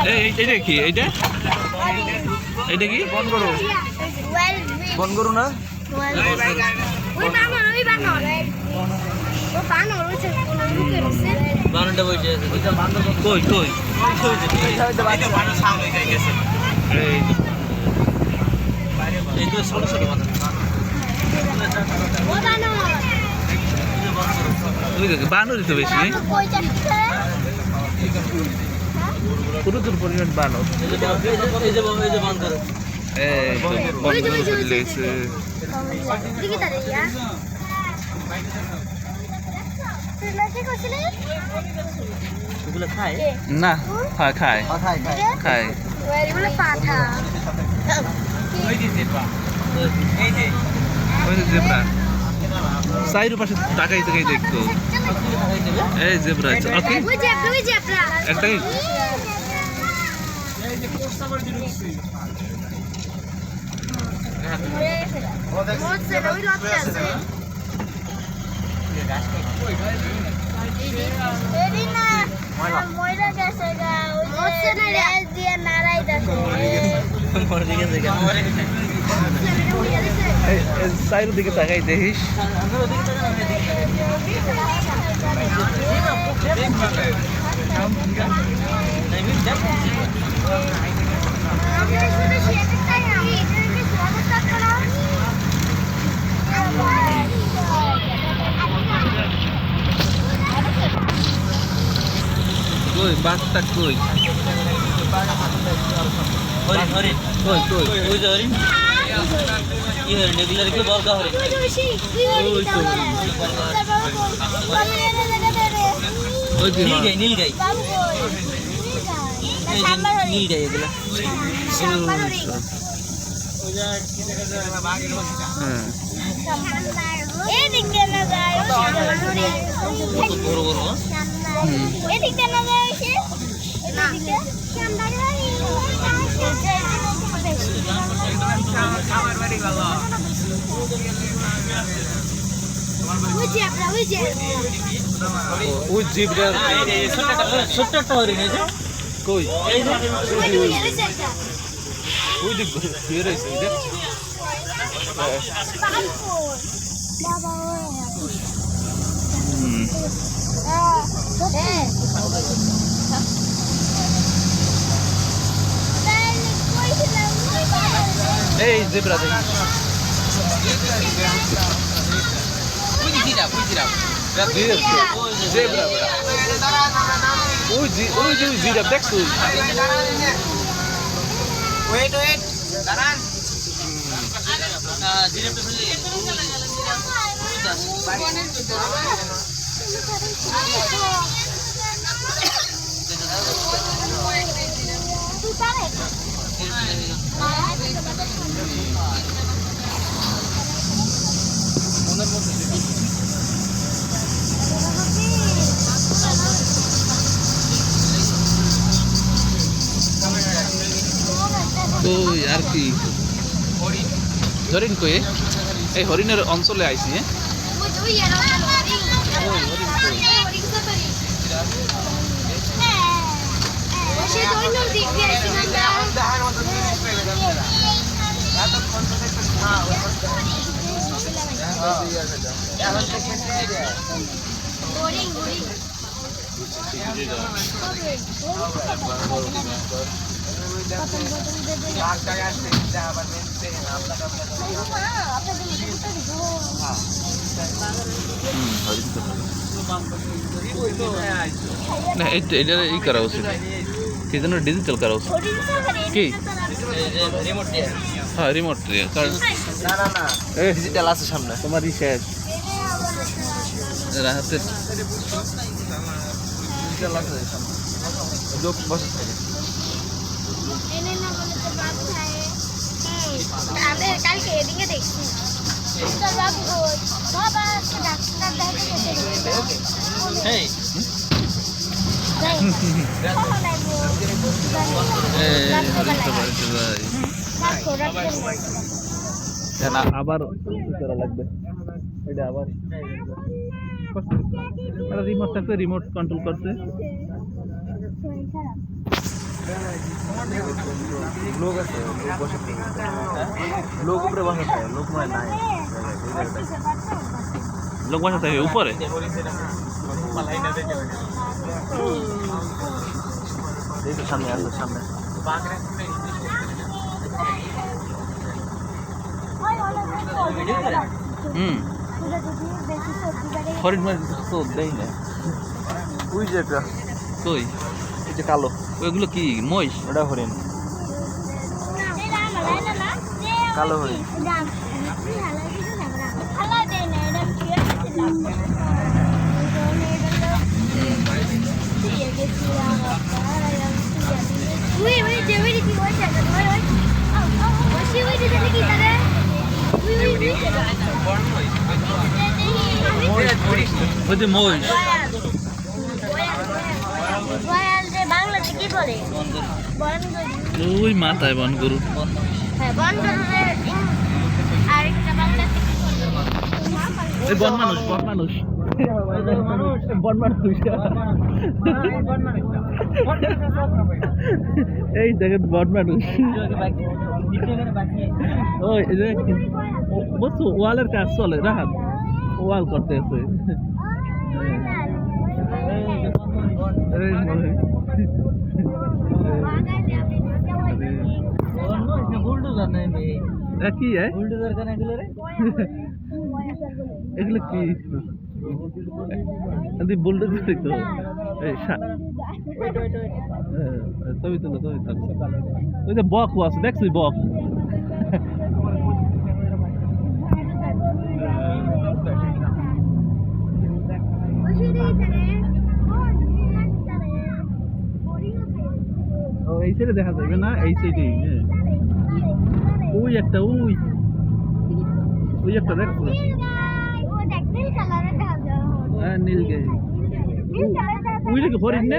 এইটা কি এইটা এইটা কি বনগরু না বানরটা বসে আছে কই কই এই তো ছোট ছোট বানরই তো বেশি প্রচুর পরিমাণ বানর না খায় খায় খায় জেব্রা সাইডের পাশে তাকাই তাকাই দেখতো এই জেব্রা ওকে একটা সাইডের দিকে তাকাই দেখিস কই বাঘটা কই হরিণ হরিণ কই কই ওই যে হরিণ কি হরিণ এগুলো কি বলকা হরিণ ওই তো ওই যে নীল গাই নীল গাই এগুলো বড় বড় ওই জিবরা ছোট্ট হরিণ এই যে কই এই যে ওই দিক ফিরে রইছে এই যে এই জিবরা দেখ zebra ওই যে জিরাফ দেখছো ওয়েট দাঁড়ান জিরাফটা ফেলে ওই আর কি হরিণ কই এই হরিণের অঞ্চলে আইছি না এটা ই করা উচিত কি যেন ডিজিটাল করা উচিত কি হ্যাঁ রিমোট দিয়ে কারণ ডিজিটাল আছে সামনে তোমার ই শেষ হাতে ডিজিটাল আছে সামনে লোক বসে থাকে কালকে এদিকে দেখছি আবার করা লাগবে এটা আবার রিমোটটাকে রিমোট কন্ট্রোল করতে লোক আছে, লোক বসে থাকে। লোক উপরে বসে থাকে, লোক মনে নাই লোক বসে থাকে উপরে। এই তো সামনে আসবে, সামনে হরিণ মাছ তো দেয় না। ওই যে একটা, কই এই যে কালো, ওইগুলো কি মহিষ? ওটা হরিণ, কালো হরিণ। ওই যে মহিষ। বাংলাতে কি বলে? ওই মাথায় বন গরু। হ্যাঁ, বন গরুরে আরেকটা বাংলাতে কি বলে? এই বন মানুষ, বন মানুষ, বন মানুষ। এই দেখেন বন মানুষ। ওই যে বস্তু ওয়ালের কাজ চলে, রাহাত ওয়াল করতে আছে। কি এগুলো কি বুলডোজার তো? ছবি তুলো, ছবি তুলো। ওই যে বক আছে, দেখছি বক। এই সাইডে দেখা যাবে না, এই সাইডে ওই একটা, ওই একটা দেখছো? হ্যাঁ, নীল গাই। ওইটা কি হরিণ না?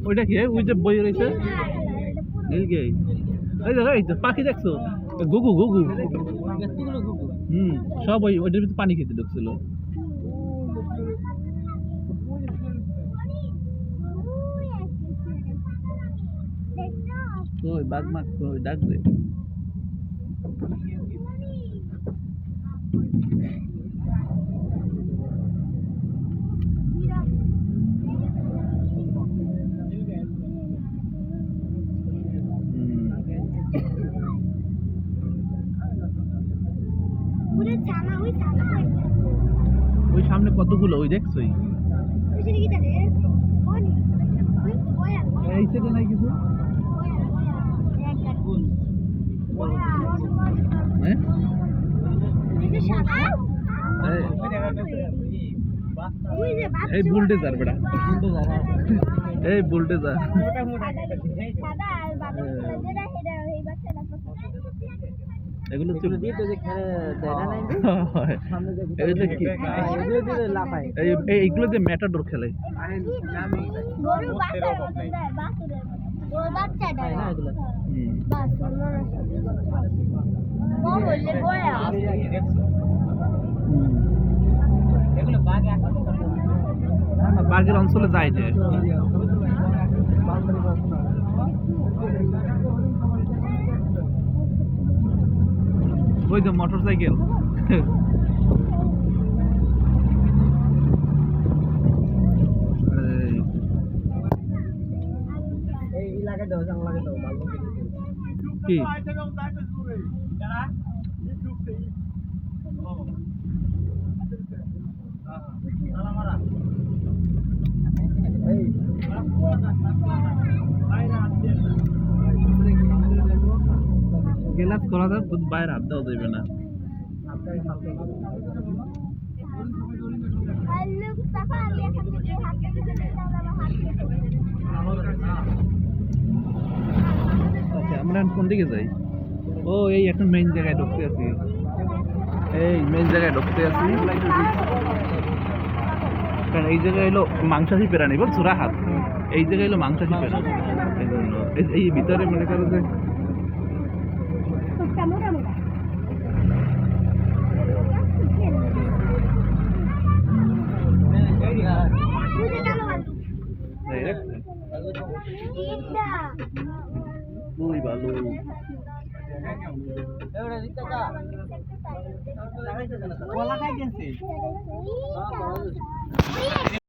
ওইটা কি ওই যে বই রয়েছে নীল গাই? এই যে পাখি দেখছো? গুগু, গুগু। সব ওইটার ভিতরে পানি খেতে ঢুকছিল। ওই বাঘ মাছ ওই ডাকবে। ওই সামনে কতগুলো, ওই দেখছোই? এই সাইডে নাই কিছু? এই বুলডোজার বেটা, এই বুলডোজার। এগুলো এইগুলো যে ম্যাটাডোর খেলে। বাঘের অঞ্চলে যায় যে ওই তো মোটর সাইকেল। কি গেলাস করা যায়, বাইরে হাত দেওয়া যাবে না। আমরা কোন দিকে যাই? ও এই এখন মেইন জায়গায় ঢুকতে আছি, এই মেইন জায়গায় ঢুকতে আছি। কারণ এই জায়গায় এলো মাংসাশী প্রাণী, বলছো রাহাত? এই জায়গায় এলো মাংসাশী প্রাণী, এই জন্য এই ভিতরে মনে করো যে লুই ভালো এবারে দিতে কা কলা খাই গেছে